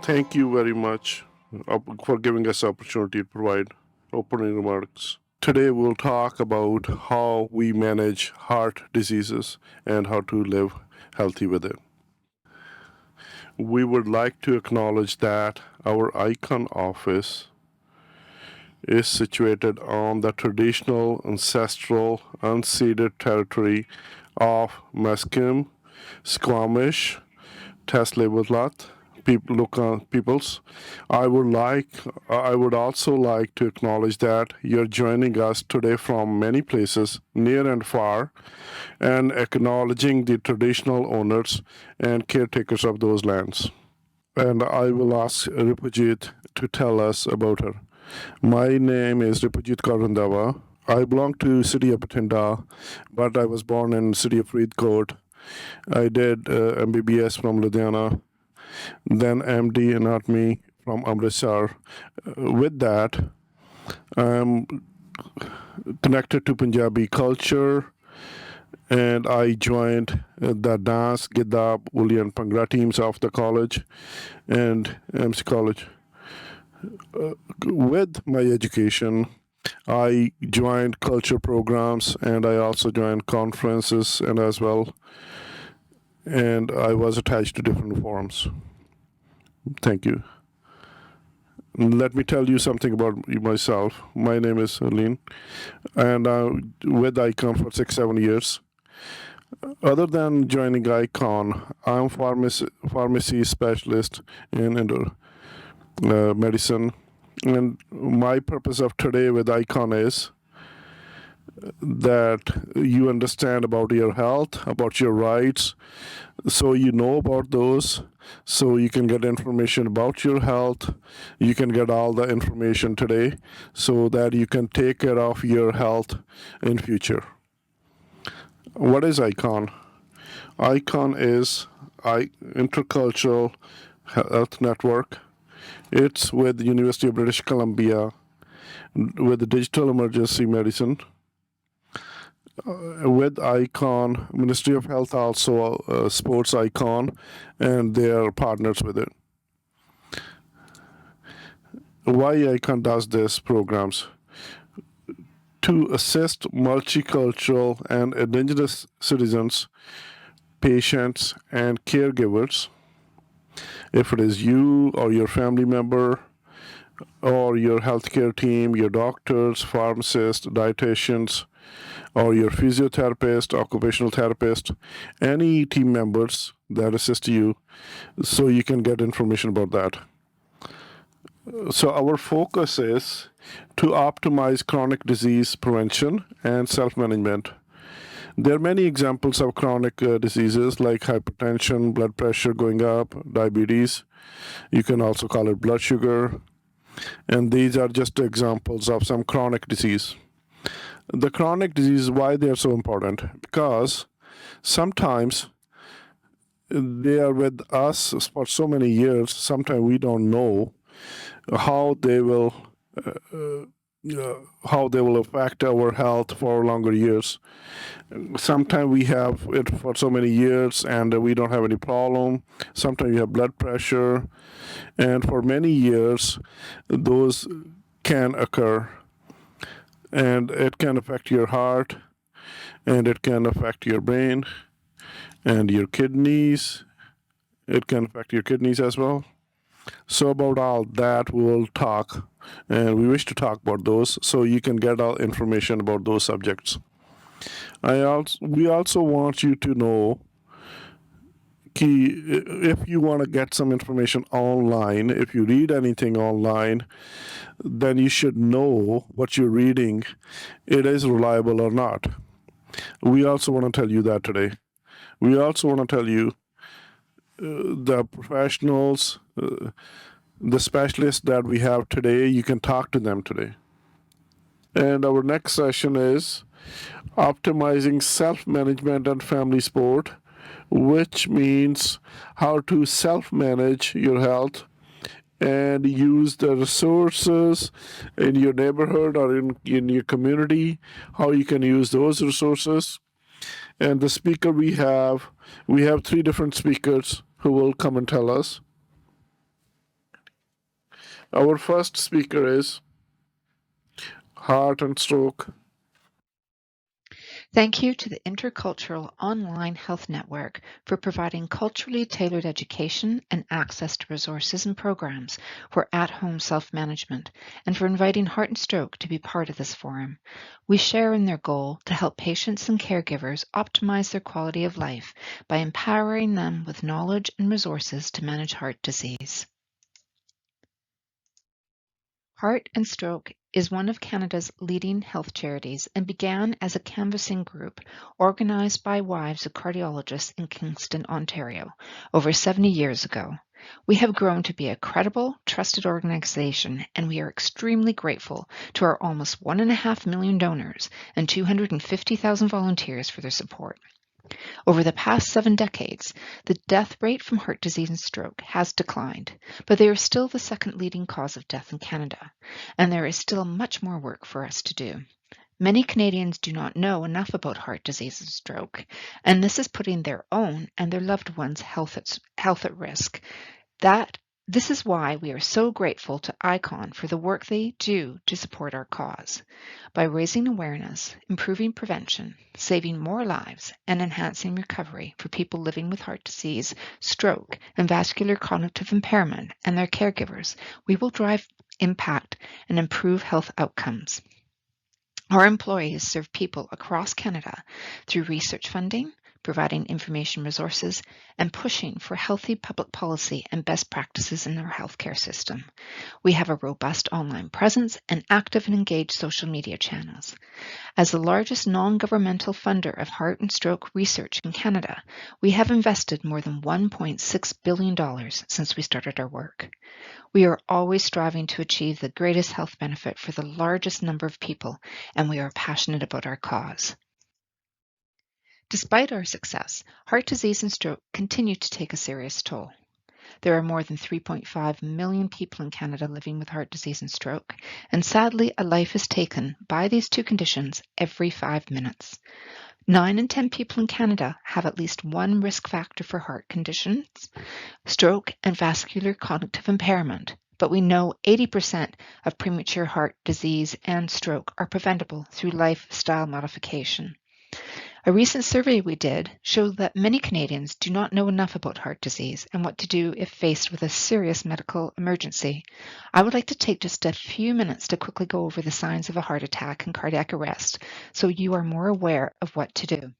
Thank you very much for giving us the opportunity to provide opening remarks. Today we'll talk about how we manage heart diseases and how to live healthy with it. We would like to acknowledge that our iCON office is situated on the traditional, ancestral, unceded territory of Musqueam, Squamish, Teslevatlat peoples. I would also like to acknowledge that you're joining us today from many places, near and far, and acknowledging the traditional owners and caretakers of those lands. And I will ask Ripujit to tell us about her. My name is Ripujit Karundava. I belong to city of Bathinda, but I was born in city of Faridkot. I did MBBS from Ludhiana, then MD anatomy from Amritsar. With that, I'm connected to Punjabi culture, and I joined the dance, Gidda, Uli, and Pangra teams of the college and MC College. With my education, I joined culture programs and I also joined conferences and as well. And I was attached to different forums. Thank you. Let me tell you something about myself. My name is Aline, and with iCON for 6-7 years. Other than joining iCON, I'm pharmacy specialist in medicine, and my purpose of today with iCON is that you understand about your health, about your rights, so you know about those, so you can get information about your health. You can get all the information today so that you can take care of your health in future. What is iCON? iCON is Intercultural Health Network. It's with the University of British Columbia with the digital emergency medicine. With iCON, Ministry of Health also supports iCON, and they are partners with it. Why iCON does this programs? To assist multicultural and indigenous citizens, patients, and caregivers. If it is you or your family member, or your healthcare team, your doctors, pharmacists, dietitians, or your physiotherapist, occupational therapist, any team members that assist you, so you can get information about that. So our focus is to optimize chronic disease prevention and self-management. There are many examples of chronic diseases like hypertension, blood pressure going up, diabetes. You can also call it blood sugar. And these are just examples of some chronic disease. The chronic disease, why they are so important? Because sometimes they are with us for so many years, sometimes we don't know how they will affect our health for longer years. Sometimes we have it for so many years and we don't have any problem. Sometimes you have blood pressure, and for many years those can occur, and it can affect your heart, and it can affect your brain and your kidneys. It can affect your kidneys as well. So about all that we will talk, and we wish to talk about those so you can get all information about those subjects. We also want you to know if you want to get some information online, if you read anything online, then you should know what you're reading, it is reliable or not. We also want to tell you that today. We also want to tell you the professionals, the specialists that we have today, you can talk to them today. And our next session is optimizing self-management and family support, which means how to self-manage your health and use the resources in your neighborhood or in your community, how you can use those resources. And the speaker we have 3 different speakers who will come and tell us. Our first speaker is Heart and Stroke. Thank you to the Intercultural Online Health Network for providing culturally tailored education and access to resources and programs for at-home self-management, and for inviting Heart and Stroke to be part of this forum. We share in their goal to help patients and caregivers optimize their quality of life by empowering them with knowledge and resources to manage heart disease. Heart and Stroke is one of Canada's leading health charities and began as a canvassing group organized by wives of cardiologists in Kingston, Ontario, over 70 years ago. We have grown to be a credible, trusted organization, and we are extremely grateful to our almost 1.5 million donors and 250,000 volunteers for their support. Over the past 7 decades, the death rate from heart disease and stroke has declined, but they are still the second leading cause of death in Canada, and there is still much more work for us to do. Many Canadians do not know enough about heart disease and stroke, and this is putting their own and their loved ones' health at risk. This is why we are so grateful to iCON for the work they do to support our cause. By raising awareness, improving prevention, saving more lives, and enhancing recovery for people living with heart disease, stroke, and vascular cognitive impairment and their caregivers, we will drive impact and improve health outcomes. Our employees serve people across Canada through research funding, providing information resources, and pushing for healthy public policy and best practices in our healthcare system. We have a robust online presence and active and engaged social media channels. As the largest non-governmental funder of heart and stroke research in Canada, we have invested more than $1.6 billion since we started our work. We are always striving to achieve the greatest health benefit for the largest number of people, and we are passionate about our cause. Despite our success, heart disease and stroke continue to take a serious toll. There are more than 3.5 million people in Canada living with heart disease and stroke, and sadly, a life is taken by these two conditions every 5 minutes. 9 in 10 people in Canada have at least one risk factor for heart conditions, stroke, and vascular cognitive impairment, but we know 80% of premature heart disease and stroke are preventable through lifestyle modification. A recent survey we did showed that many Canadians do not know enough about heart disease and what to do if faced with a serious medical emergency. I would like to take just a few minutes to quickly go over the signs of a heart attack and cardiac arrest so you are more aware of what to do.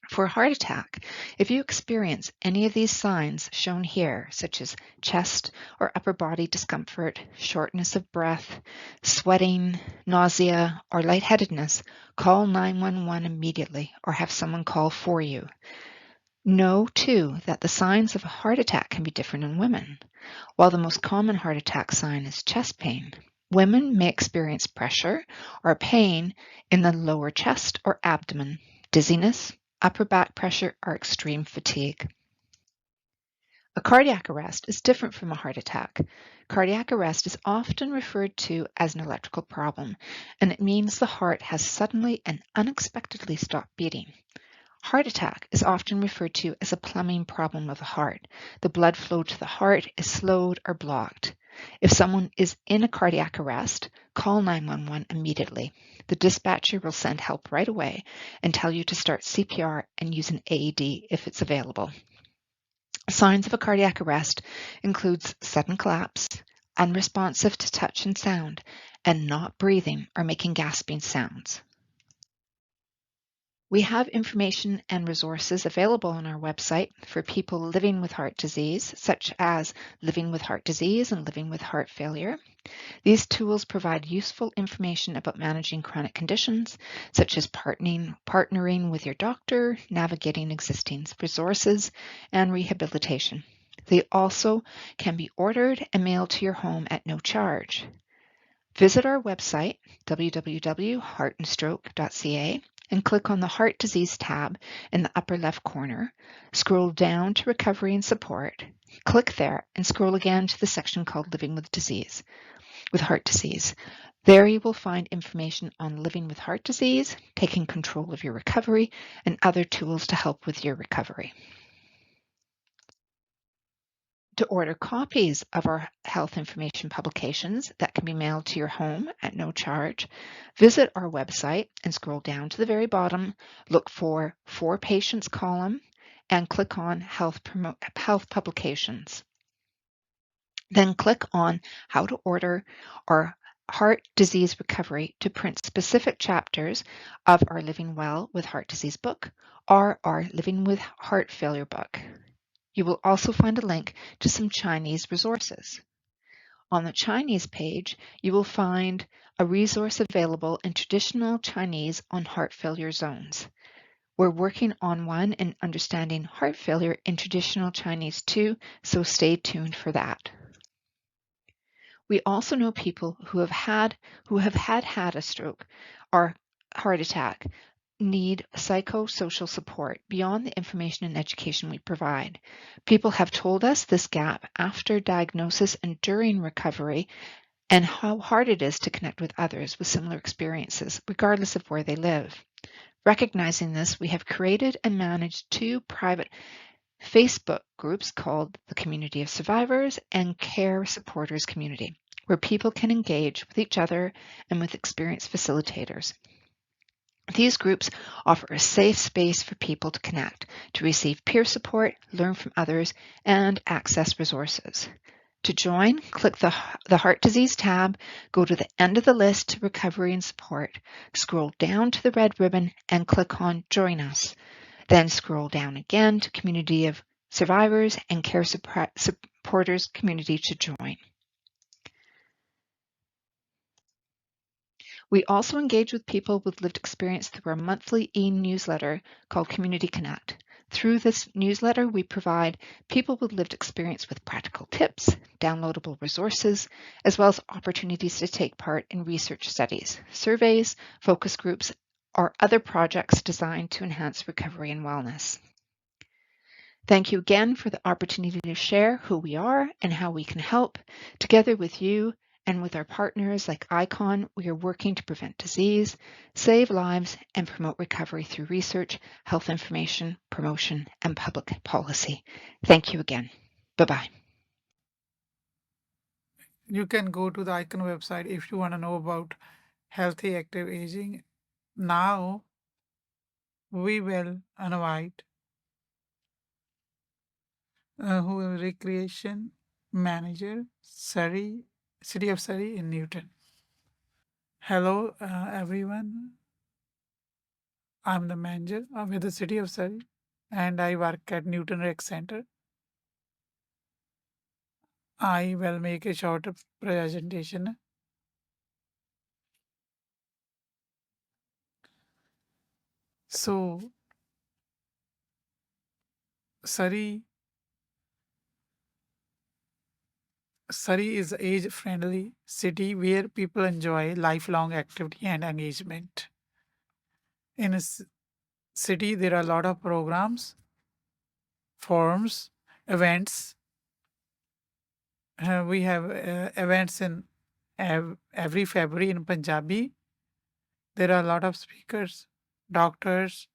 For a heart attack, if you experience any of these signs shown here, such as chest or upper body discomfort, shortness of breath, sweating, nausea, or lightheadedness, call 911 immediately or have someone call for you. Know, too, that the signs of a heart attack can be different in women. While the most common heart attack sign is chest pain, women may experience pressure or pain in the lower chest or abdomen, dizziness, upper back pressure, or extreme fatigue. A cardiac arrest is different from a heart attack. Cardiac arrest is often referred to as an electrical problem, and it means the heart has suddenly and unexpectedly stopped beating. Heart attack is often referred to as a plumbing problem of the heart. The blood flow to the heart is slowed or blocked. If someone is in a cardiac arrest, call 911 immediately. The dispatcher will send help right away and tell you to start CPR and use an AED if it's available. Signs of a cardiac arrest includes sudden collapse, unresponsive to touch and sound, and not breathing or making gasping sounds. We have information and resources available on our website for people living with heart disease, such as living with heart disease and living with heart failure. These tools provide useful information about managing chronic conditions, such as partnering with your doctor, navigating existing resources, and rehabilitation. They also can be ordered and mailed to your home at no charge. Visit our website, www.heartandstroke.ca, and click on the Heart Disease tab in the upper left corner. Scroll down to Recovery and Support. Click there and scroll again to the section called Living with Heart Disease. There you will find information on living with heart disease, taking control of your recovery, and other tools to help with your recovery. To order copies of our health information publications that can be mailed to your home at no charge, visit our website and scroll down to the very bottom, look for Patients column, and click on Health Publications. Then click on How to Order our Heart Disease Recovery to print specific chapters of our Living Well with Heart Disease book or our Living with Heart Failure book. You will also find a link to some Chinese resources. On the Chinese page, you will find a resource available in traditional Chinese on heart failure zones. We're working on one in understanding heart failure in traditional Chinese too, so stay tuned for that. We also know people who have had a stroke or heart attack need psychosocial support beyond the information and education we provide. People have told us this gap after diagnosis and during recovery and how hard it is to connect with others with similar experiences, regardless of where they live. Recognizing this, we have created and managed 2 private Facebook groups called the Community of Survivors and Care Supporters Community, where people can engage with each other and with experienced facilitators. These groups offer a safe space for people to connect, to receive peer support, learn from others, and access resources. To join, click the Heart Disease tab, go to the end of the list to Recovery and Support, scroll down to the red ribbon and click on Join Us. Then scroll down again to Community of Survivors and Care Supporters Community to join. We also engage with people with lived experience through our monthly e-newsletter called Community Connect. Through this newsletter, we provide people with lived experience with practical tips, downloadable resources, as well as opportunities to take part in research studies, surveys, focus groups, or other projects designed to enhance recovery and wellness. Thank you again for the opportunity to share who we are and how we can help. Together with you and with our partners like iCON, we are working to prevent disease, save lives, and promote recovery through research, health information, promotion, and public policy. Thank you again. Bye-bye. You can go to the iCON website if you want to know about healthy active aging. Now we will invite who is recreation manager, Surrey, City of Surrey in Newton. Hello, everyone. I'm the manager with the City of Surrey, and I work at Newton Rec Center. I will make a short presentation. So, Surrey is age-friendly city where people enjoy lifelong activity and engagement. In a city, there are a lot of programs, forums, events. We have events in every February in Punjabi. There are a lot of speakers, doctors.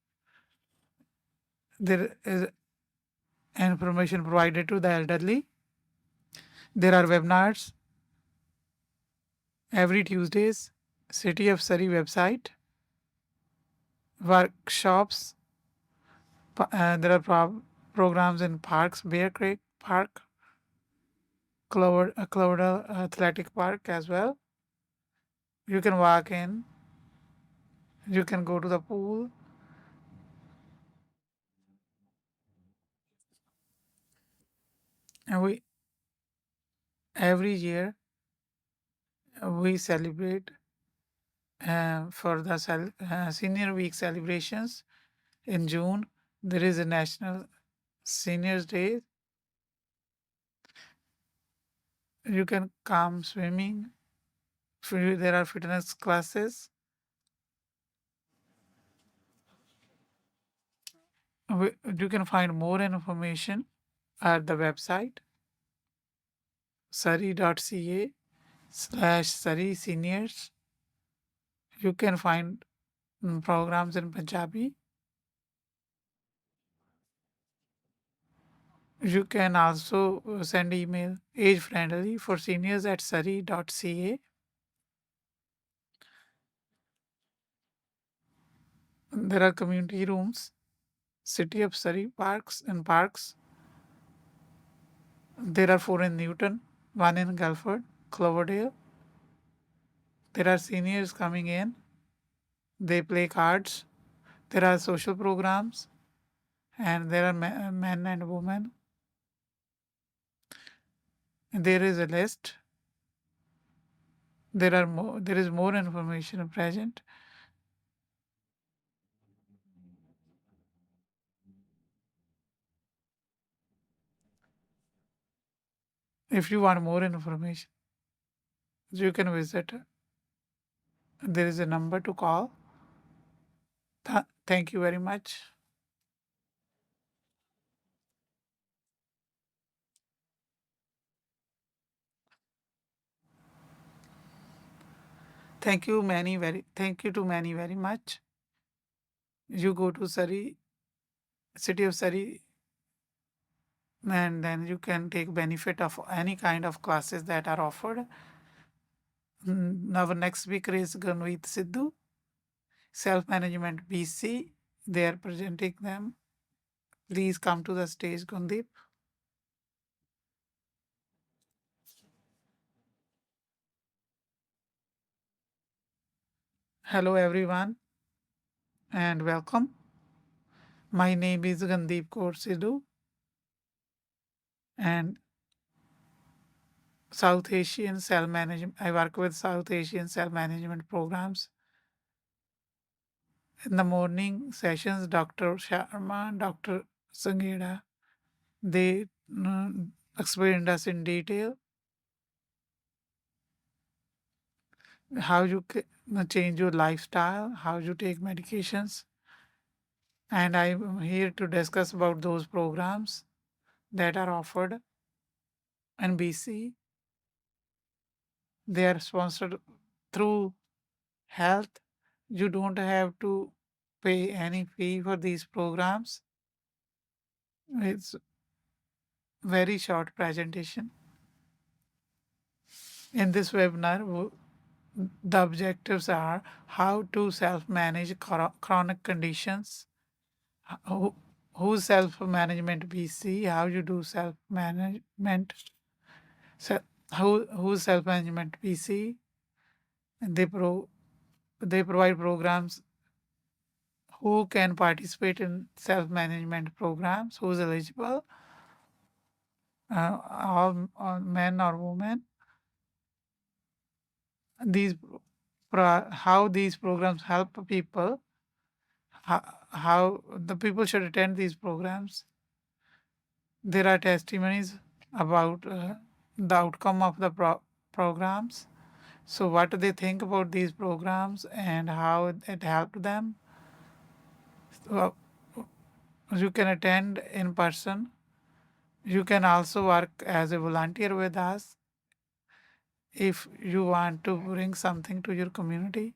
There is information provided to the elderly. There are webinars every Tuesdays, City of Surrey website, workshops. There are programs in parks, Bear Creek Park, Cloverdale Athletic Park as well. You can walk in. You can go to the pool. And every year we celebrate for the Senior Week celebrations in June. There is a National Seniors Day. You can come swimming. There are fitness classes. You can find more information at the website surrey.ca/Surrey Seniors. You can find programs in Punjabi. You can also send email age friendly for seniors at surrey.ca. There are community rooms, City of Surrey parks and parks. There are 4 in Newton, 1 in Guildford, Cloverdale. There are seniors coming in. They play cards. There are social programs, and there are men and women. There is a list. There is more information present. If you want more information, you can visit. There is a number to call. Thank you very much. Thank you to Manny very much. You go to Surrey, City of Surrey, and then you can take benefit of any kind of classes that are offered. Our next speaker is Gunveet Sidhu, Self Management BC. They are presenting them. Please come to the stage, Gundeep. Hello, everyone, and welcome. My name is Gandeep Kaur Sidhu, and South Asian Cell Management. I work with South Asian Cell Management programs. In the morning sessions, Dr. Sharma, Dr. Sangeda, they explained us in detail how you change your lifestyle, how you take medications, and I'm here to discuss about those programs that are offered in BC. They are sponsored through health. You don't have to pay any fee for these programs. It's very short presentation. In this webinar, the objectives are how to self-manage chronic conditions, who's self-management BC, how you do self-management, who's self-management BC, and they provide programs. Who can participate in self-management programs? Who's eligible? All men or women. These how these programs help people. How the people should attend these programs. There are testimonies about the outcome of the programs. So, what do they think about these programs and how it helped them? So, you can attend in person. You can also work as a volunteer with us if you want to bring something to your community.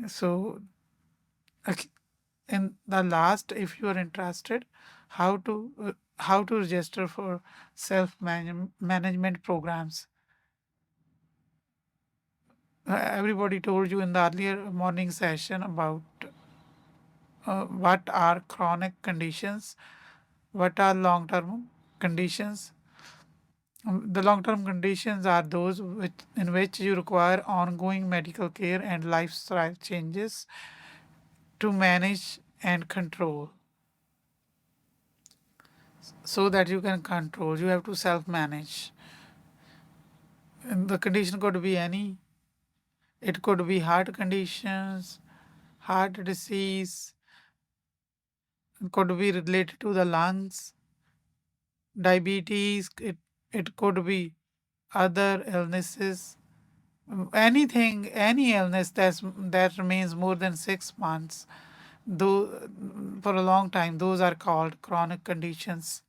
So, in the last, if you are interested, how to register for self management programs. Everybody told you in the earlier morning session about what are chronic conditions, what are long term conditions. The long term conditions are those in which you require ongoing medical care and lifestyle changes to manage and control. So that you can control, you have to self manage. And the condition could be any, it could be heart conditions, heart disease, it could be related to the lungs, diabetes, it could be other illnesses, anything, any illness that remains more than 6 months, though for a long time, those are called chronic conditions.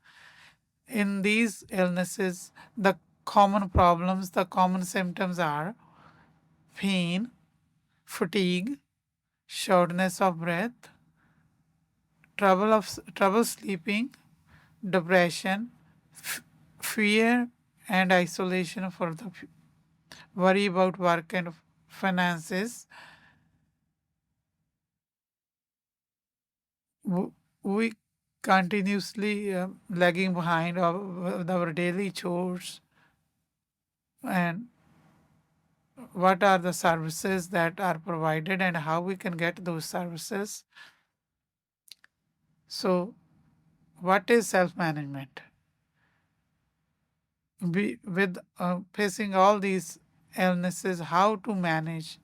In these illnesses, the common problems, the common symptoms are pain, fatigue, shortness of breath, trouble sleeping, depression, fear, and isolation for the worry about work and finances. We continuously lagging behind with our daily chores, and what are the services that are provided and how we can get those services. So, what is self management? With facing all these illnesses, how to manage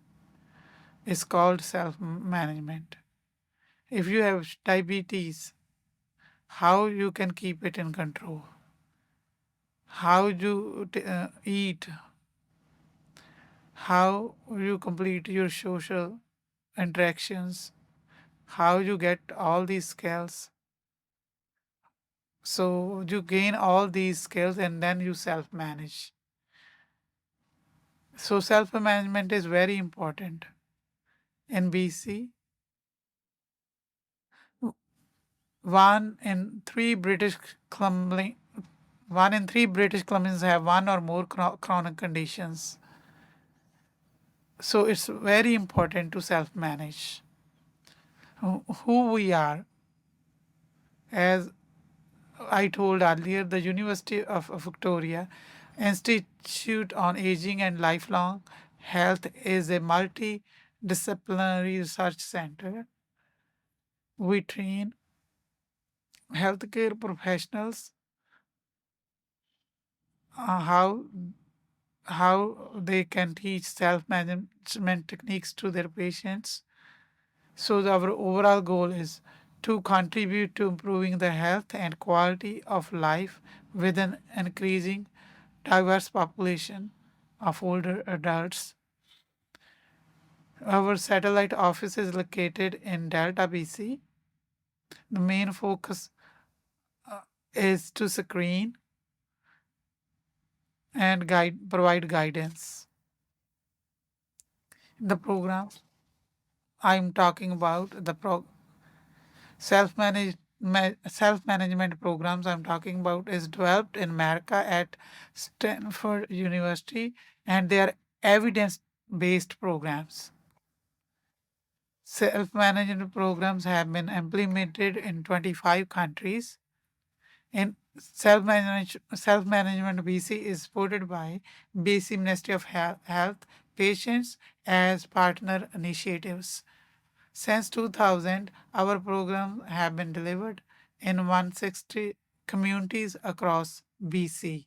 is called self management. If you have diabetes, how you can keep it in control, how you eat, how you complete your social interactions, how you get all these skills. So you gain all these skills and then you self manage. So self management is very important. In BC, one in three British Columbians, have one or more chronic conditions. So it's very important to self manage who we are. As I told earlier, the University of Victoria Institute on Aging and Lifelong Health is a multidisciplinary research center. We train healthcare professionals how they can teach self management techniques to their patients. So our overall goal is to contribute to improving the health and quality of life with an increasing diverse population of older adults. Our satellite office is located in Delta, BC. The main focus is to screen and provide guidance. The program I'm talking about, the self-management programs I'm talking about is developed in America at Stanford University, and they are evidence-based programs. Self-management programs have been implemented in 25 countries. In self-management, BC is supported by BC Ministry of Health, patients as partner initiatives. Since 2000, our programs have been delivered in 160 communities across BC.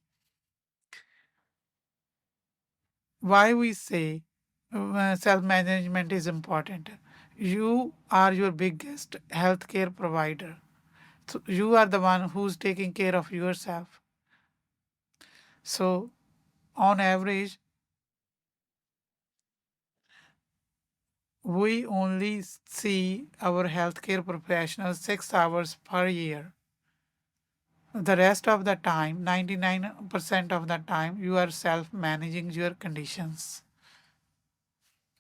Why we say self-management is important? You are your biggest healthcare provider. So you are the one who's taking care of yourself. So on average, we only see our healthcare professionals 6 hours per year. The rest of the time, 99% of the time, you are self managing your conditions.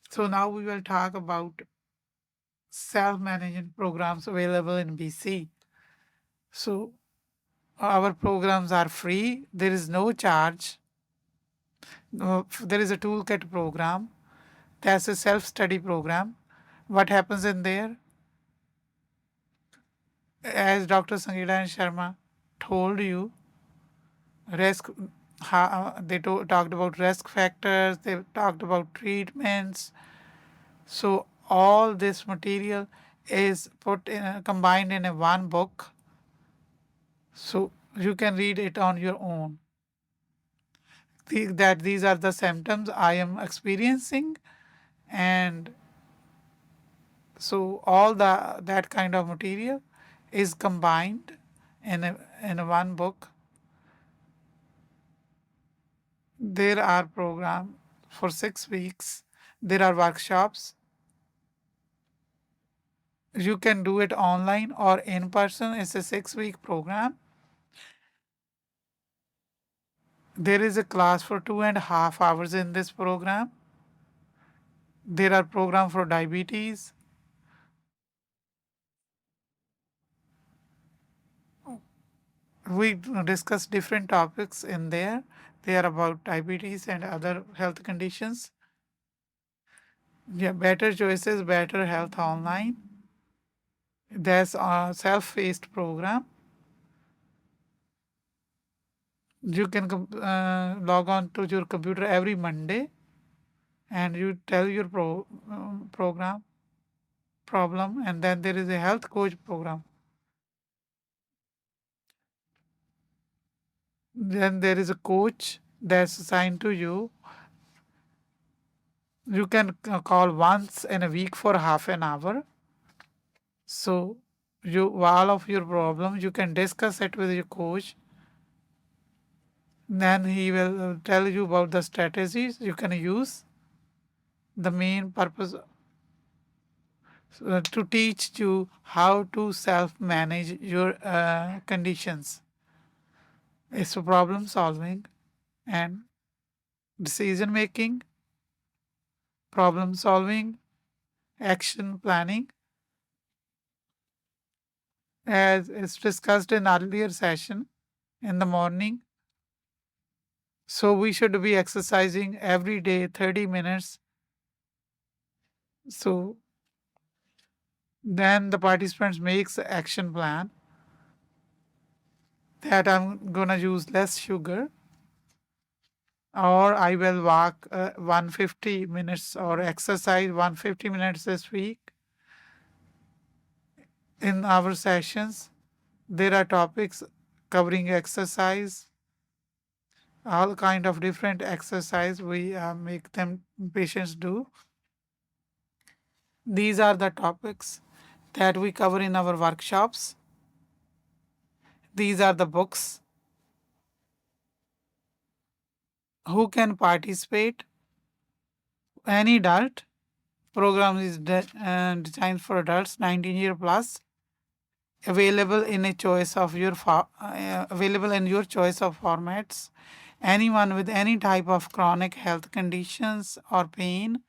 So now we will talk about self management programs available in BC. So our programs are free, there is no charge. There is a toolkit program, that's a self study program. What happens in there? As Dr. Sangeeta Sharma told you, risk they talked about risk factors, they talked about treatments. So all this material is combined in a one book, so you can read it on your own. That these are the symptoms I am experiencing, and so all that kind of material is combined in one book. There are programs for 6 weeks. There are workshops. You can do it online or in person. It's a 6 week program. There is a class for 2.5 hours in this program. There are programs for diabetes, We discuss different topics in there. They are about diabetes and other health conditions. Yeah, better choices, better health online. There's a self-paced program. You can log on to your computer every Monday, and you tell your program problem, and then there is a health coach program. Then there is a coach that's assigned to you. You can call once in a week for half an hour. So you all of your problems you can discuss it with your coach. Then he will tell you about the strategies you can use. The main purpose to teach you how to self manage your conditions. It's problem solving and decision making, problem solving, action planning, as is discussed in earlier session in the morning. So we should be exercising every day 30 minutes. So then the participants makes an action plan that I'm gonna use less sugar, or I will walk 150 minutes or exercise 150 minutes this week. In our sessions, there are topics covering exercise, all kind of different exercise we make them patients do. These are the topics that we cover in our workshops. These are the books. Who can participate? Any adult. Program is designed for adults 19 year plus. Available in a choice of your available in your choice of formats. Anyone with any type of chronic health conditions or pain.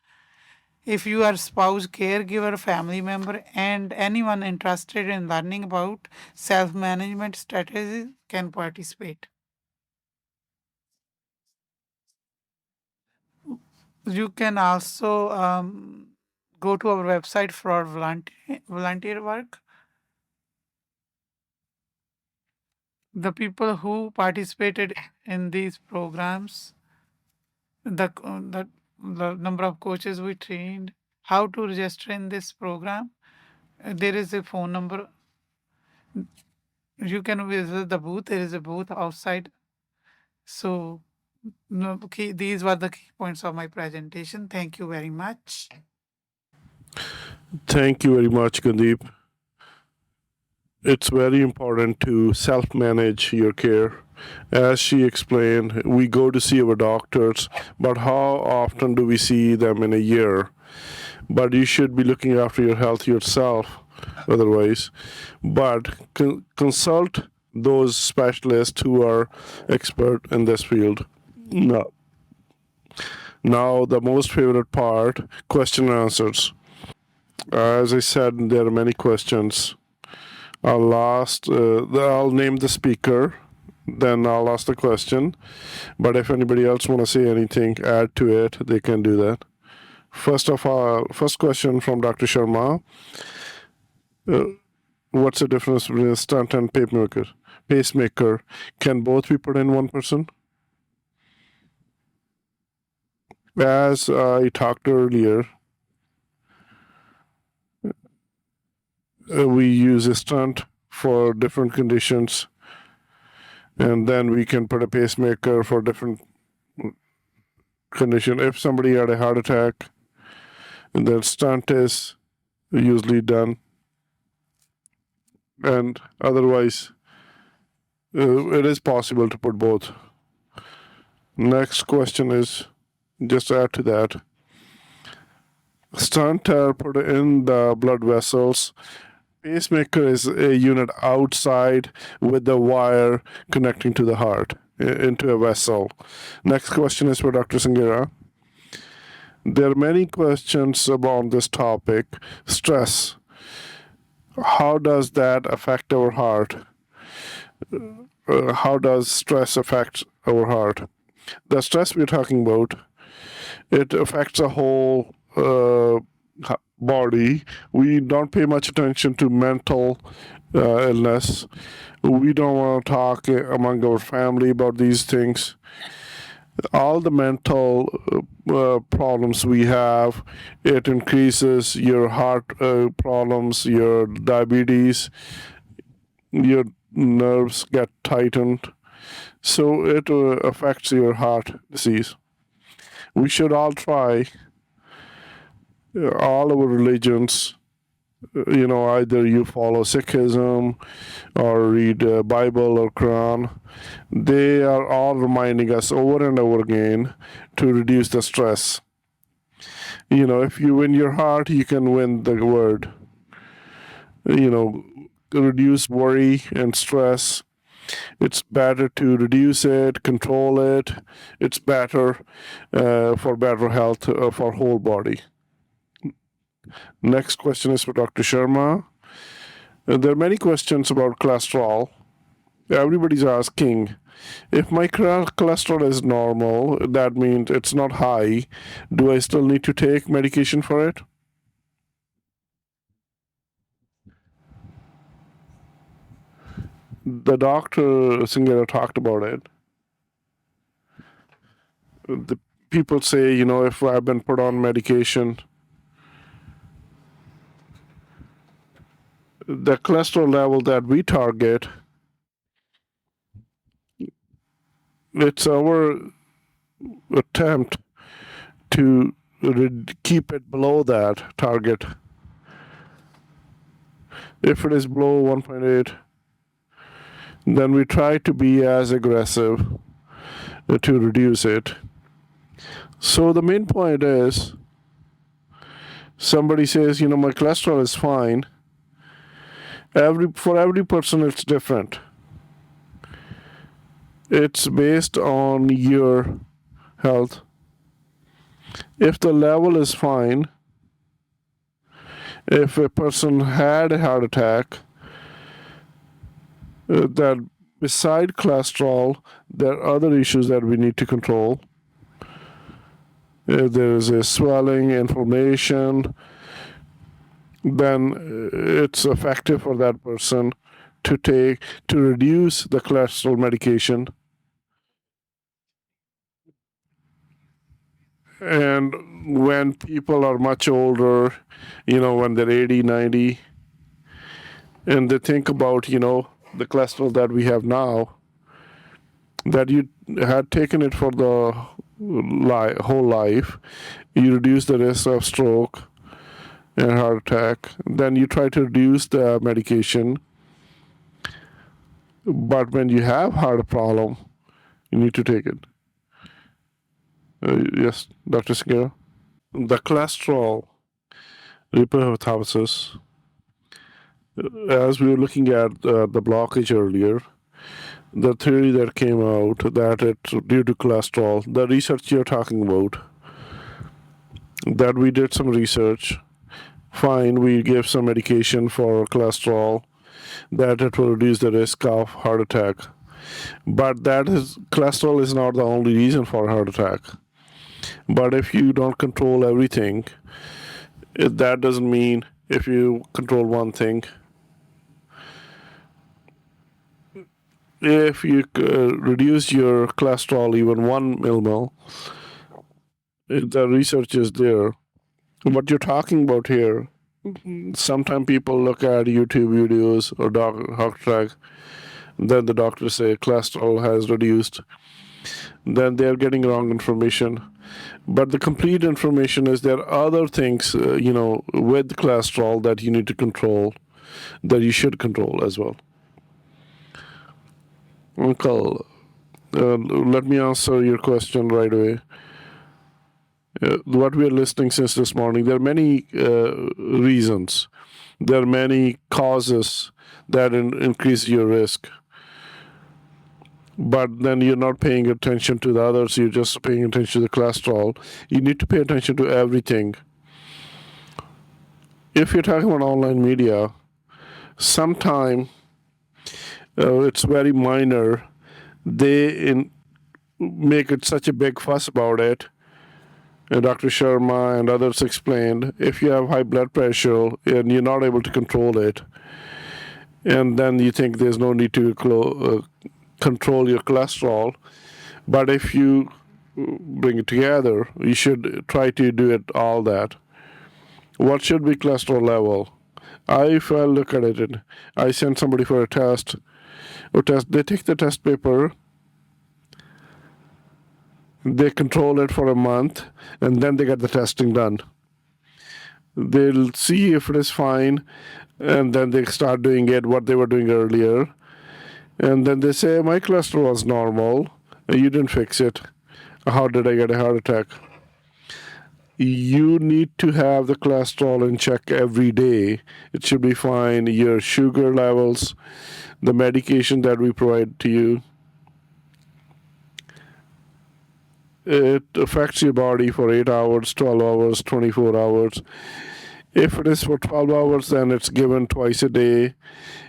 If you are spouse, caregiver, family member, and anyone interested in learning about self-management strategies can participate. You can also go to our website for volunteer work. The people who participated in these programs, the number of coaches we trained, how to register in this program. There is a phone number. You can visit the booth. There is a booth outside. So, these were the key points of my presentation. Thank you very much. Thank you very much, Gandeep. It's very important to self manage your care. As she explained, we go to see our doctors, but how often do we see them in a year? But you should be looking after your health yourself otherwise. But consult those specialists who are expert in this field. No. Now, the most favorite part, question and answers. As I said, there are many questions. I'll name the speaker, then I'll ask the question. But if anybody else want to say anything, add to it, they can do that. First question from Dr. Sharma. What's the difference between a stunt and pacemaker? Pacemaker, can both be put in one person? As I talked earlier, we use a stunt for different conditions, and then we can put a pacemaker for different condition. If somebody had a heart attack, then stunt is usually done, and otherwise it is possible to put both. Next question is, just add to that, stunt are put in the blood vessels. Pacemaker is a unit outside with the wire connecting to the heart into a vessel. Next question is for Dr. Sangira. There are many questions about this topic. Stress. How does that affect our heart? how does stress affect our heart? The stress we're talking about, it affects the whole body. We don't pay much attention to mental illness. We don't want to talk among our family about these things. All the mental problems we have, it increases your heart problems, your diabetes, your nerves get tightened, so it affects your heart disease. We should all try all our religions. Either you follow Sikhism or read Bible or Quran. They are all reminding us over and over again to reduce the stress. If you win your heart, you can win the world. Reduce worry and stress. It's better to reduce it, control it. It's better for better health for whole body. Next question is for Dr. Sharma. There are many questions about cholesterol. Everybody's asking, if my cholesterol is normal, that means it's not high, do I still need to take medication for it? The doctor Singera talked about it. The people say, if I've been put on medication, the cholesterol level that we target, it's our attempt to keep it below that target. If it is below 1.8, then we try to be as aggressive to reduce it. So the main point is, somebody says, my cholesterol is fine. For every person, it's different. It's based on your health. If the level is fine, if a person had a heart attack, that beside cholesterol, there are other issues that we need to control. If there is a swelling, inflammation, then it's effective for that person to reduce the cholesterol medication. And when people are much older, when they're 80, 90, and they think about, the cholesterol that we have now, that you had taken it for the whole life, you reduce the risk of stroke and heart attack, then you try to reduce the medication. But when you have heart problem, you need to take it. Yes, Dr. Singera. The cholesterol hypothesis, as we were looking at the blockage earlier, the theory that came out that it's due to cholesterol, the research you're talking about, that we did some research, fine, we gave some medication for cholesterol, that it will reduce the risk of heart attack. But cholesterol is not the only reason for heart attack. But if you don't control everything, that doesn't mean if you control one thing. If you reduce your cholesterol even 1 millimole, the research is there. What you're talking about here, sometimes people look at YouTube videos or heart attack, then the doctors say cholesterol has reduced. Then they're getting wrong information. But the complete information is there are other things, with cholesterol that you need to control, that you should control as well. Uncle, let me answer your question right away. What we are listening since this morning, there are many reasons. There are many causes that increase your risk. But then you're not paying attention to the others, you're just paying attention to the cholesterol. You need to pay attention to everything. If you're talking about online media, sometime it's very minor. They make it such a big fuss about it. And Dr. Sharma and others explained if you have high blood pressure and you're not able to control it, and then you think there's no need to control your cholesterol, but if you bring it together, you should try to do it all that. What should be cholesterol level? If I look at it, and I send somebody for a test, they take the test paper, they control it for a month, and then they get the testing done. They'll see if it is fine, and then they start doing it what they were doing earlier. And then they say, my cholesterol was normal, and you didn't fix it. How did I get a heart attack? You need to have the cholesterol in check every day. It should be fine. Your sugar levels, the medication that we provide to you, it affects your body for 8 hours, 12 hours, 24 hours. If it is for 12 hours, then it's given twice a day.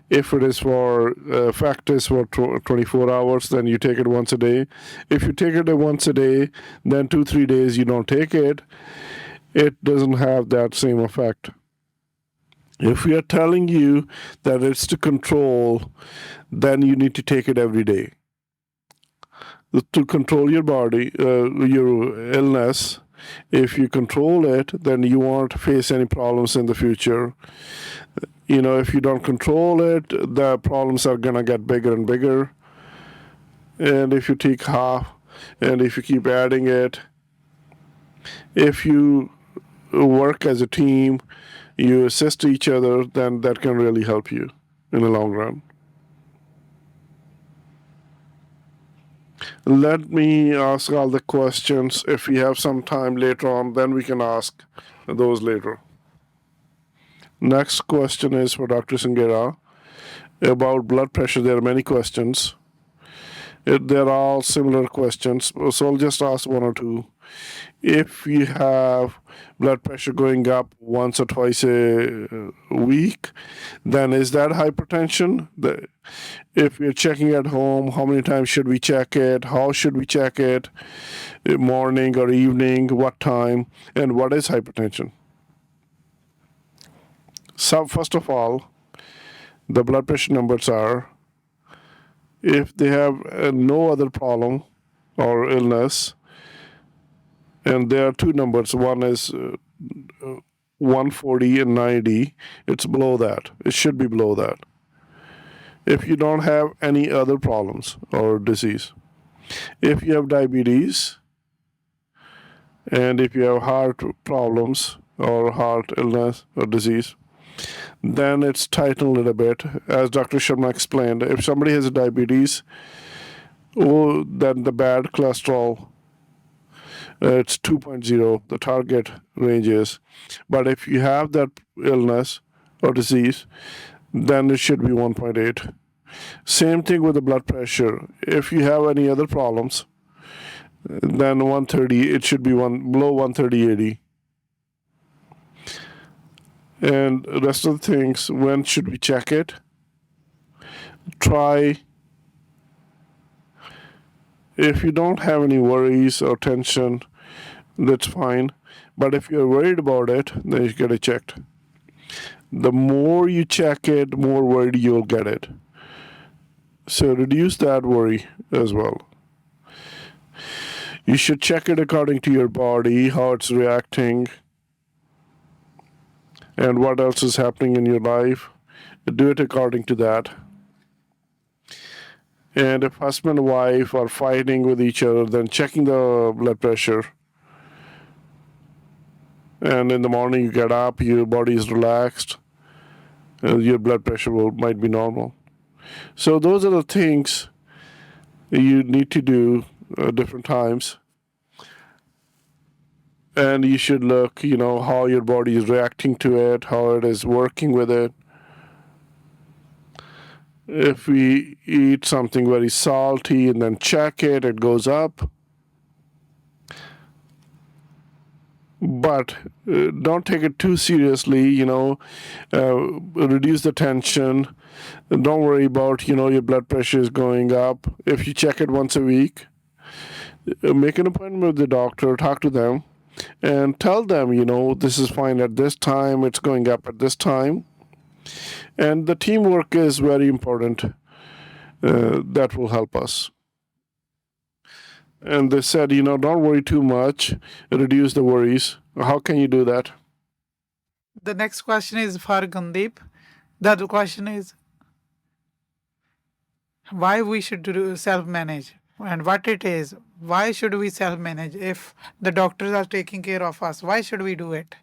If it is for fact is for 24 hours, then you take it once a day. If you take it once a day, then 2-3 days you don't take it, it doesn't have that same effect. If we are telling you that it's to control, then you need to take it every day. To control your body, your illness, if you control it, then you won't face any problems in the future. If you don't control it, the problems are going to get bigger and bigger. And if you take half, and if you keep adding it, if you work as a team, you assist each other, then that can really help you in the long run. Let me ask all the questions. If we have some time later on, then we can ask those later. Next question is for Dr. Singera about blood pressure. There are many questions. They're all similar questions, so I'll just ask one or two. If you have blood pressure going up once or twice a week, then is that hypertension? If we're checking at home, how many times should we check it? How should we check it? Morning or evening? What time? And what is hypertension? So first of all, the blood pressure numbers are, if they have no other problem or illness, and there are two numbers. One is 140 and 90. It's below that. It should be below that. If you don't have any other problems or disease. If you have diabetes, and if you have heart problems or heart illness or disease, then it's tightened a little bit. As Dr. Sharma explained, if somebody has diabetes, then the bad cholesterol, it's 2.0, the target range is. But if you have that illness or disease, then it should be 1.8. Same thing with the blood pressure. If you have any other problems, then 130, it should be below 130/80. And the rest of the things, when should we check it? Try, if you don't have any worries or tension, that's fine. But if you're worried about it, then you get it checked. The more you check it, more worried you'll get it. So reduce that worry as well. You should check it according to your body, how it's reacting, and what else is happening in your life. Do it according to that. And if husband and wife are fighting with each other, then checking the blood pressure. And in the morning you get up, your body is relaxed, and your blood pressure might be normal. So those are the things you need to do at different times. And you should look, how your body is reacting to it, how it is working with it. If we eat something very salty and then check it, it goes up. but don't take it too seriously. Reduce the tension. Don't worry about your blood pressure is going up. If you check it once a week, make an appointment with the doctor, talk to them, and tell them, this is fine at this time, it's going up at this time. And the teamwork is very important. That will help us. And they said, don't worry too much, reduce the worries. How can you do that? The next question is for Gundeep. The question is why we should do self-manage and what it is. Why should we self-manage if the doctors are taking care of us? Why should we do it?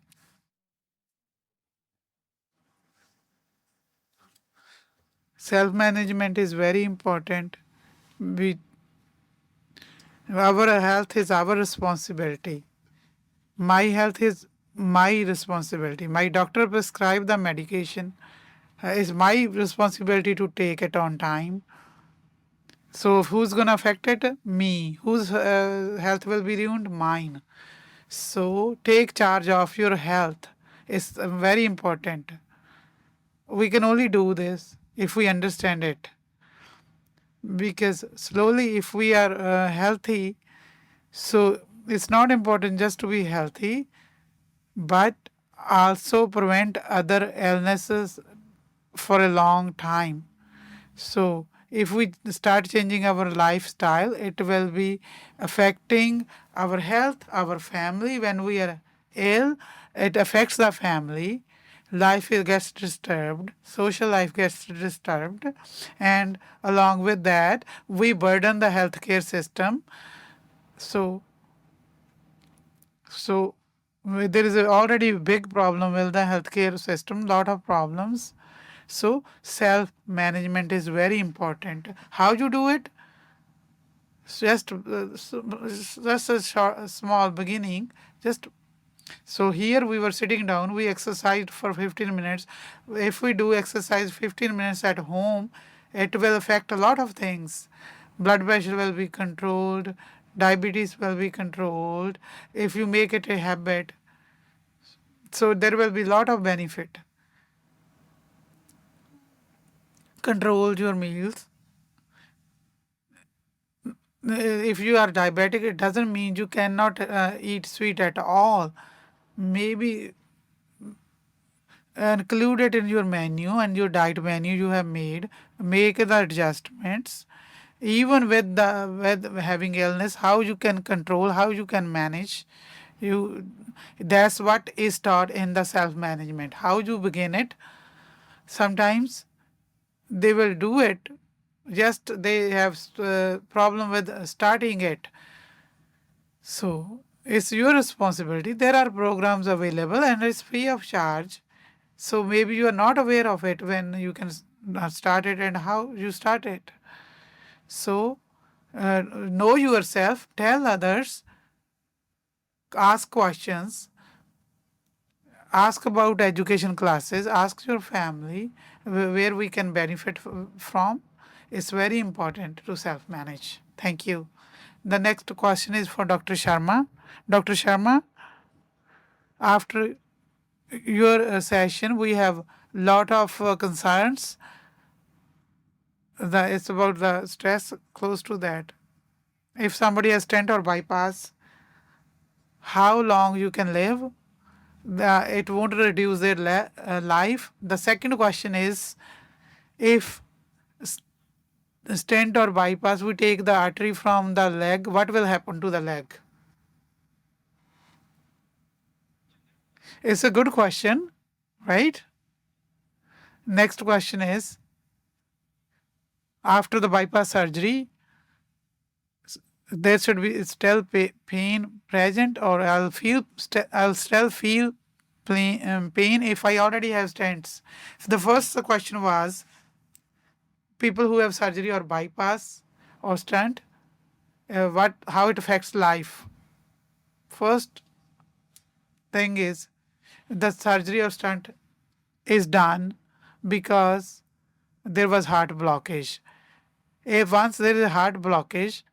Self-management is very important. Our health is our responsibility. My health is my responsibility. My doctor prescribed the medication. It's my responsibility to take it on time. So who's going to affect it? Me. Whose health will be ruined? Mine. So take charge of your health. It's very important. We can only do this if we understand it. Because slowly, if we are healthy, so it's not important just to be healthy, but also prevent other illnesses for a long time. So if we start changing our lifestyle, it will be affecting our health, our family. When we are ill, it affects the family. Life gets disturbed, social life gets disturbed, and along with that, we burden the healthcare system. So there is already a big problem with the healthcare system, lot of problems. So self-management is very important. How you do it? Just a small beginning. So here we were sitting down, we exercised for 15 minutes. If we do exercise 15 minutes at home, it will affect a lot of things. Blood pressure will be controlled, diabetes will be controlled, if you make it a habit. So there will be a lot of benefit. Control your meals. If you are diabetic, it doesn't mean you cannot eat sweet at all. Maybe include it in your menu and your diet menu you have made. Make the adjustments. Even with having illness, how you can control, how you can manage. That's what is taught in the self-management. How you begin it. Sometimes they will do it, just they have problem with starting it. So it's your responsibility. There are programs available and it's free of charge. So maybe you are not aware of it when you can start it and how you start it. So know yourself, tell others, ask questions, ask about education classes, ask your family where we can benefit from. It's very important to self-manage. Thank you. The next question is for Dr. Sharma. Dr. Sharma, after your session, we have lot of concerns. It's about the stress close to that. If somebody has stent or bypass, how long you can live? It won't reduce their life. The second question is, if stent or bypass, we take the artery from the leg, what will happen to the leg? It's a good question, right? Next question is, after the bypass surgery, there should be still pain present, or I'll still feel pain if I already have stents. So the first question was people who have surgery or bypass or stent, how it affects life. First thing is the surgery or stent is done because there was heart blockage. If once there is a heart blockage,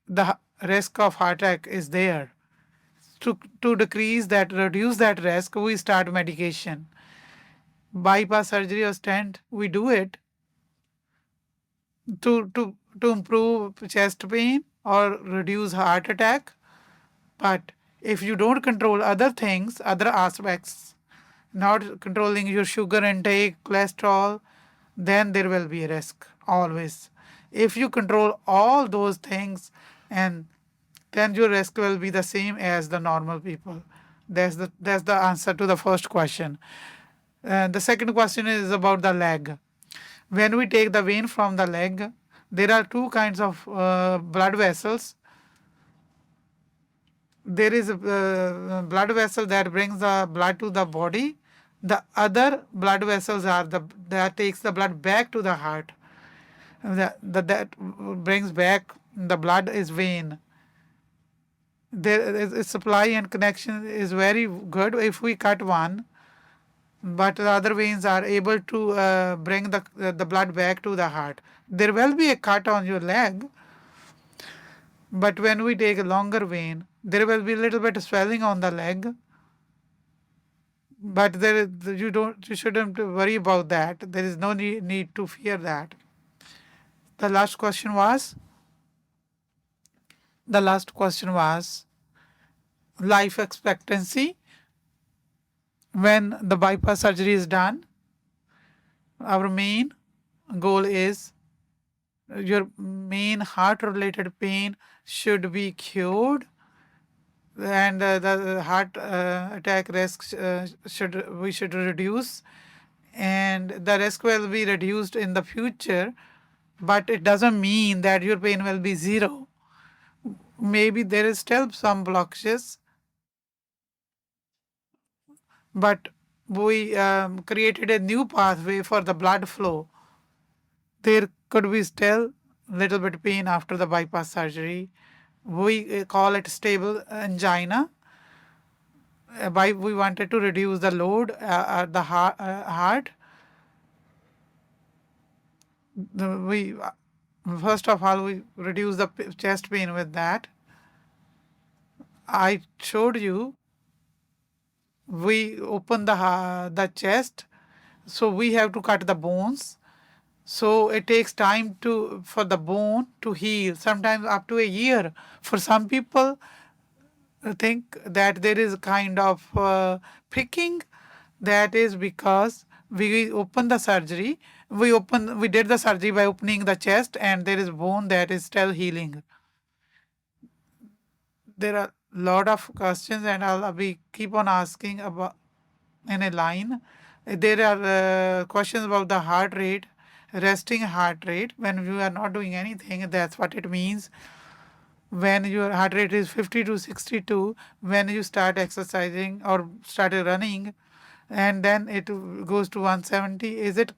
the risk of heart attack is there. to reduce that risk, we start medication. Bypass surgery or stent, we do it to improve chest pain or reduce heart attack. But if you don't control other things, other aspects, not controlling your sugar intake, cholesterol, then there will be a risk always. If you control all those things, and then your risk will be the same as the normal people. That's the answer to the first question. The second question is about the leg. When we take the vein from the leg, there are two kinds of blood vessels. There is a blood vessel that brings the blood to the body. The other blood vessels are that takes the blood back to the heart. That brings back the blood is vein. There is supply and connection is very good if we cut one, but the other veins are able to bring the blood back to the heart. There will be a cut on your leg, but when we take a longer vein, there will be a little bit of swelling on the leg. But you shouldn't worry about that. There is no need to fear that. The last question was life expectancy when the bypass surgery is done. Our main goal is your main heart related pain should be cured, and the heart attack risk we should reduce, and the risk will be reduced in the future, but it doesn't mean that your pain will be zero. Maybe there is still some blockages, but we created a new pathway for the blood flow. There could be still little bit pain after the bypass surgery. We call it stable angina. We wanted to reduce the load at the heart. We first of all we reduce the chest pain with that. I showed you. We open the chest, so we have to cut the bones. So it takes time for the bone to heal, sometimes up to a year. For some people, think that there is a kind of pricking. That is because we open the surgery. We did the surgery by opening the chest, and there is bone that is still healing. There are a lot of questions, and I'll be keep on asking about in a line. There are questions about the heart rate, resting heart rate. When you are not doing anything, that's what it means. When your heart rate is 50 to 62, when you start exercising or started running, and then it goes to 170, is it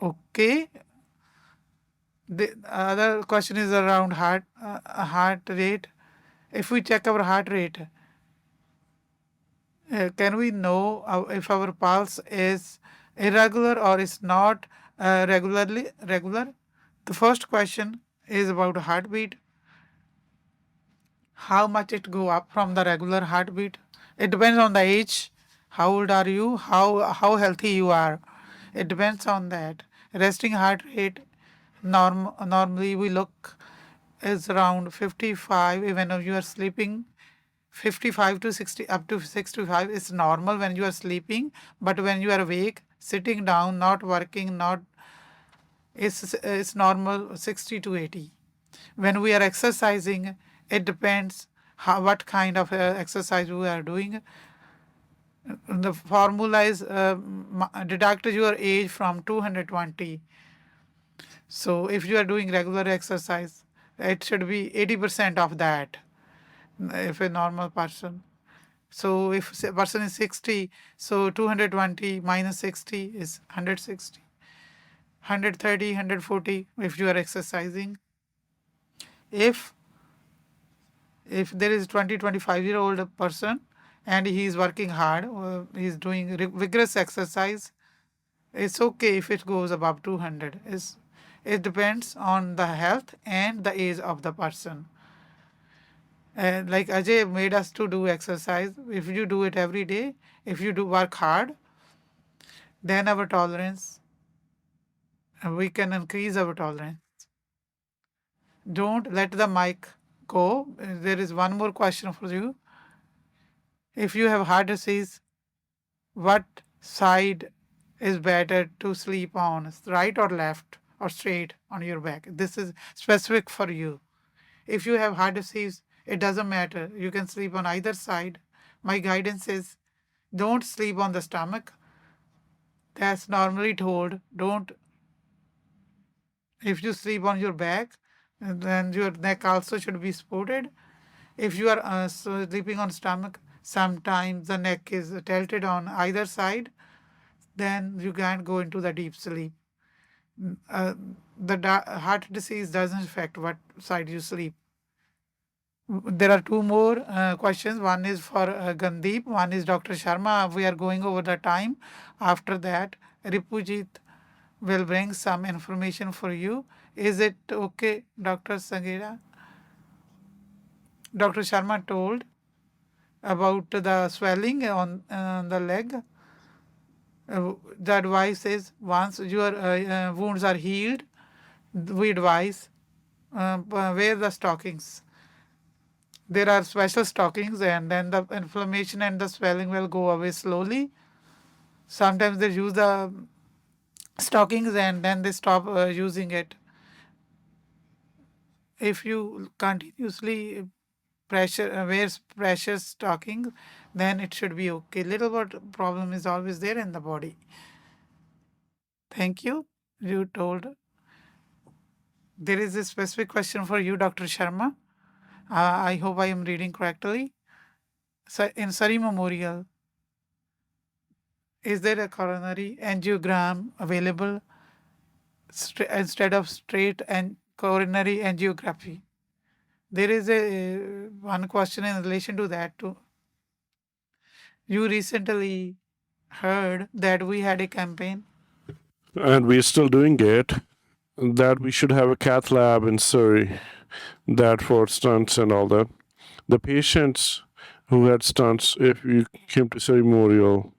okay? The other question is around heart rate. If we check our heart rate, can we know if our pulse is irregular or is not regular? The first question is about heartbeat. How much it go up from the regular heartbeat? It depends on the age. How old are you? How healthy you are? It depends on that. Resting heart rate normally we look is around 55. Even if you are sleeping, 55 to 60 up to 65 is normal when you are sleeping, but when you are awake, sitting down, not working, not it's normal 60 to 80. When we are exercising, it depends what kind of exercise we are doing. The formula is deduct your age from 220. So if you are doing regular exercise, it should be 80% of that if a normal person. So if a person is 60, so 220 minus 60 is 160. 130, 140 if you are exercising. If there is 20-25-year-old person and he is working hard, or he is doing vigorous exercise, it's okay if it goes above 200. It depends on the health and the age of the person. Like Ajay made us to do exercise. If you do it every day, if you do work hard, then our tolerance, we can increase our tolerance. Don't let the mic go. There is one more question for you. If you have heart disease, what side is better to sleep on, right or left or straight on your back? This is specific for you. If you have heart disease, it doesn't matter. You can sleep on either side. My guidance is don't sleep on the stomach. That's normally told. Don't, if you sleep on your back, then your neck also should be supported. If you are sleeping on stomach, sometimes the neck is tilted on either side, then you can't go into the deep sleep. The heart disease doesn't affect what side you sleep. There are two more questions. One is for Gandeep, one is Dr. Sharma. We are going over the time. After that, Ripujit will bring some information for you. Is it okay, Dr. Sangira? Dr. Sharma told about the swelling on the leg. The advice is once your wounds are healed, we advise wear the stockings. There are special stockings, and then the inflammation and the swelling will go away slowly. Sometimes they use the stockings and then they stop using it. If you continuously wear pressure stockings, then it should be okay. Little bit problem is always there in the body. Thank you. You told. There is a specific question for you, Dr. Sharma. I hope I am reading correctly. So in Surrey Memorial, is there a coronary angiogram available instead of straight and coronary angiography? There is a one question in relation to that too. You recently heard that we had a campaign. And we're still doing it, that we should have a cath lab in Surrey, that for stunts and all that. The patients who had stunts, if you came to Surrey Memorial,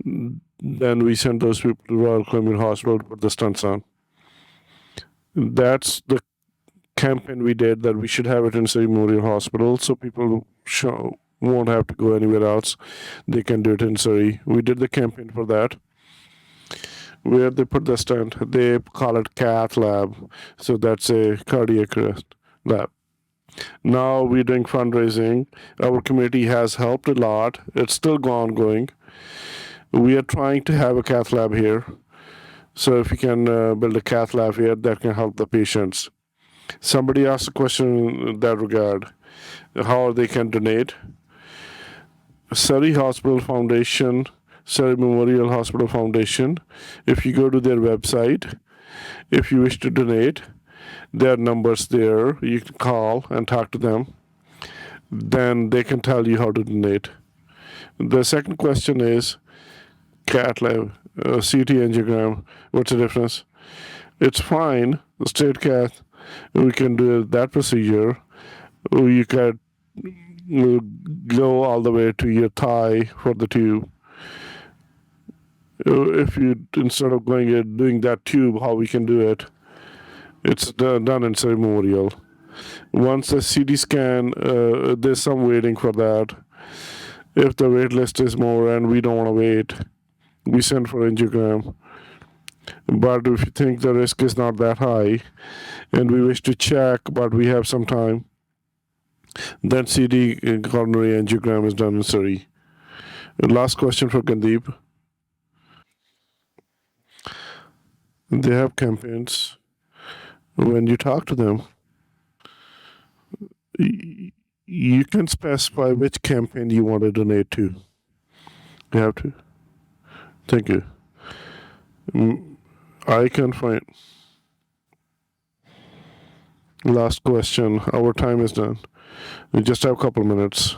then we sent those people to Royal Columbian Hospital to put the stunts on. That's the campaign we did, that we should have it in Surrey Memorial Hospital, so people won't have to go anywhere else. They can do it in Surrey. We did the campaign for that. Where they put the stent, they call it cath lab, so that's a cardiac arrest lab. Now we're doing fundraising. Our committee has helped a lot. It's still ongoing. We are trying to have a cath lab here. So if we can build a cath lab here, that can help the patients. Somebody asked a question in that regard, how they can donate. Surrey Hospital Foundation, Surrey Memorial Hospital Foundation, if you go to their website, if you wish to donate, there are numbers there. You can call and talk to them. Then they can tell you how to donate. The second question is cath lab, CT angiogram. What's the difference? It's fine. The straight cath, we can do that procedure. You can go all the way to your thigh for the tube. If you, instead of going and doing that tube, how we can do it, it's done in Surrey Memorial. Once the CT scan, there's some waiting for that. If the wait list is more and we don't want to wait, we send for angiogram. But if you think the risk is not that high and we wish to check, but we have some time, then CT coronary angiogram is done in Surrey. Last question for Gandeep. They have campaigns. When you talk to them, you can specify which campaign you want to donate to. You have to. Thank you. I can find. Last question. Our time is done. We just have a couple minutes.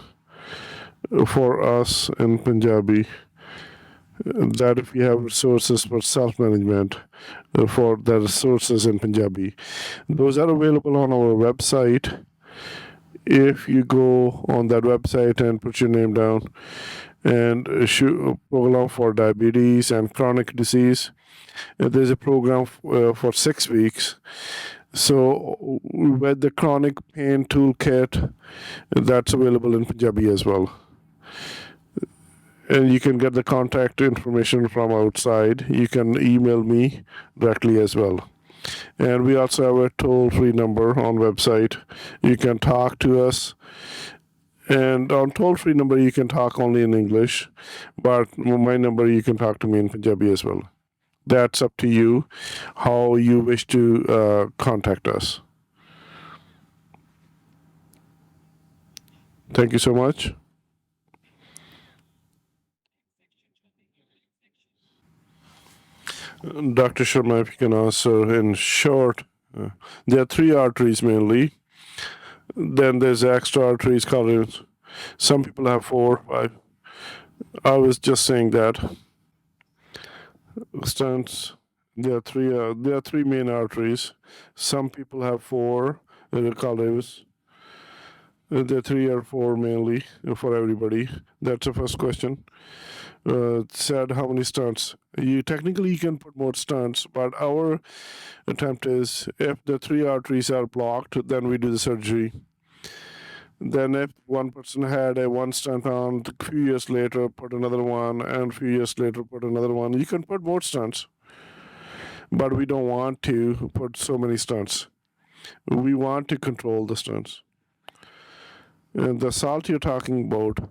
For us in Punjabi, that if we have resources for self-management, for the resources in Punjabi, those are available on our website. If you go on that website and put your name down and program for diabetes and chronic disease, there's a program for 6 weeks. So with the chronic pain toolkit, that's available in Punjabi as well. And you can get the contact information from outside. You can email me directly as well. And we also have a toll-free number on website. You can talk to us. And on toll-free number, you can talk only in English. But my number, you can talk to me in Punjabi as well. That's up to you, how you wish to contact us. Thank you so much. Dr. Sharma, if you can answer in short, there are three arteries mainly. Then there's extra arteries called. Some people have 4, 5. I was just saying that. Stents. There are three. There are three main arteries. Some people have 4. They're called. There are 3 or 4 mainly for everybody. That's the first question. Said how many stunts? You technically you can put more stunts, but our attempt is if the 3 arteries are blocked, then we do the surgery. Then if one person had a 1 stunt on, a few years later put another one, and a few years later put another one. You can put more stunts, but we don't want to put so many stunts. We want to control the stunts. And the salt you're talking about,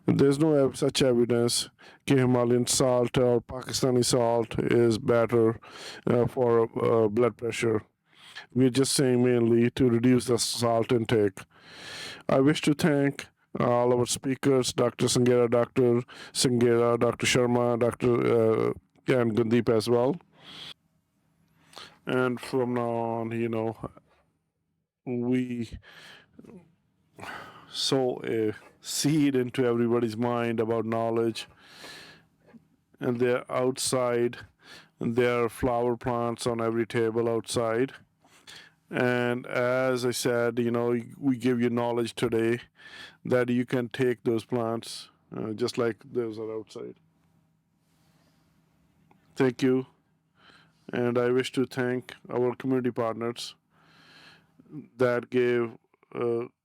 there's no such evidence that Himalayan salt or Pakistani salt is better for blood pressure. We're just saying mainly to reduce the salt intake. I wish to thank all our speakers, Dr. Sangera, Dr. Sharma, and Gundeep as well. And from now on, we sow a seed into everybody's mind about knowledge, and they're outside, and there are flower plants on every table outside. And as I said, we give you knowledge today that you can take those plants just like those are outside. Thank you. And I wish to thank our community partners that gave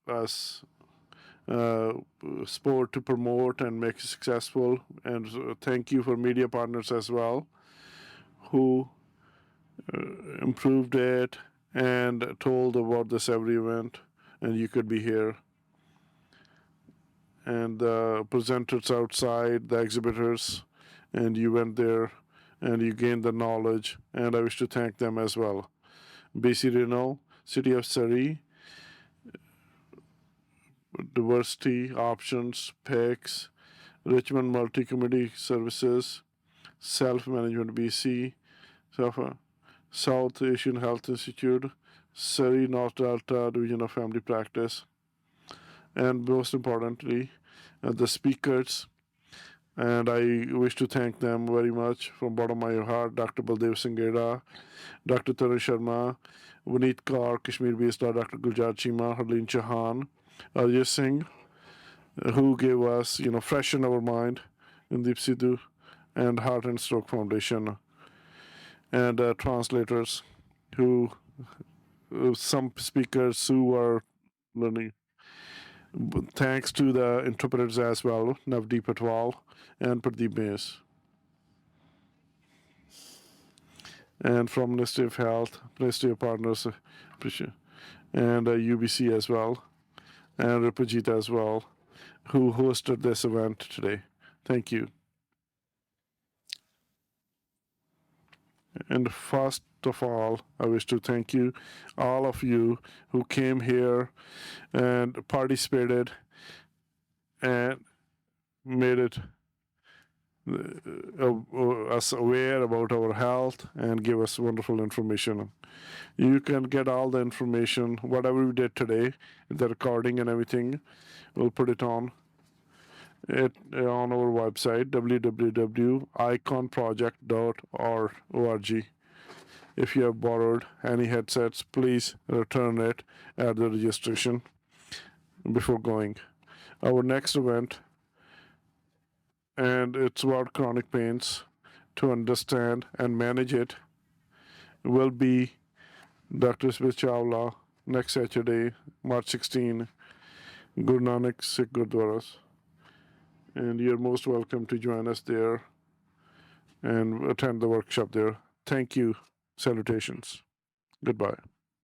us sport to promote and make it successful. And thank you for media partners as well who improved it and told about this every event, and you could be here. And the presenters outside, the exhibitors, and you went there and you gained the knowledge, and I wish to thank them as well. BC Renal, City of Surrey, Diversity Options, PICS, Richmond Multi Community Services, Self Management BC, South Asian Health Institute, Surrey North Delta Division of Family Practice, and most importantly, the speakers. And I wish to thank them very much from bottom of my heart, Dr. Baldev Sangera, Dr. Tarun Sharma, Vineet Kaur, Kashmir-based Dr. Guljar Chima, Harleen Chauhan, Ajay Singh, who gave us, fresh in our mind, Deep Sidhu, and Heart and Stroke Foundation, and translators who, some speakers who are learning. Thanks to the interpreters as well, Navdeep Atwal and Pradeep Mays. And from Ministry of Health, Ministry of Partners, and UBC as well, and Ripajit as well, who hosted this event today. Thank you. And first of all, I wish to thank you, all of you who came here and participated and made it us aware about our health and give us wonderful information. You can get all the information, whatever we did today, the recording and everything. We'll put it on our website www.iconproject.org. If you have borrowed any headsets, please return it at the registration. before going. Our next event, and it's about chronic pains, to understand and manage it, will be Dr. Smith Chawla next Saturday, March 16, Guru Nanak Sikh Gurdwaras. And you're most welcome to join us there and attend the workshop there. Thank you. Salutations. Goodbye.